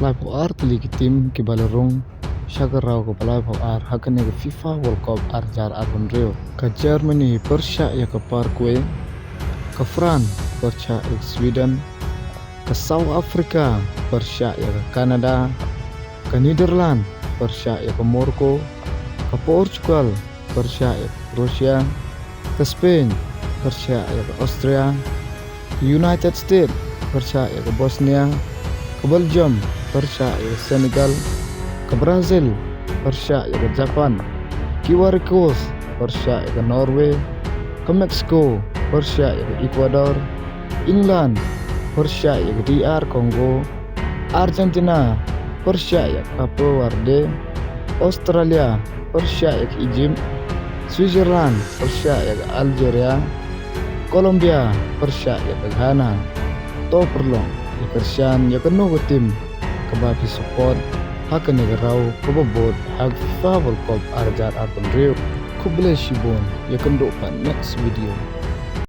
Slide po ar tili tim kibalarong Shagarau ko palai po ar hakane ke FIFA World Cup ar jar ar Rio ka Germany Persia ya ke Paraguay ke France Persia ya ke Sweden ke South Africa Persia ya ke Kanada ke Netherlands Persia ya ke Maroko ke Portugal Persia ya ke Rusia ke Spain Persia ya ke Austria ke United States Persia ya ke Bosnia ke Belgium Persia ya ke Senegal ke Brazil Persia ya ke Japan ke Ivory Coast Persia ya ke Norway ke Meksiko Persia ya ke Ecuador England Persia ya ke DR Kongo Argentina Persia ya ke Cape Verde Australia Persia ya ke Egypt Switzerland Persia ya ke Algeria Colombia Persia ya ke Ghana Toperlong ya Persian ya ke Nogo tim kebabi support hak negarau kebobot hak FIFA World Cup arjar arbon Rio. God bless you bon. Ya kendo next video.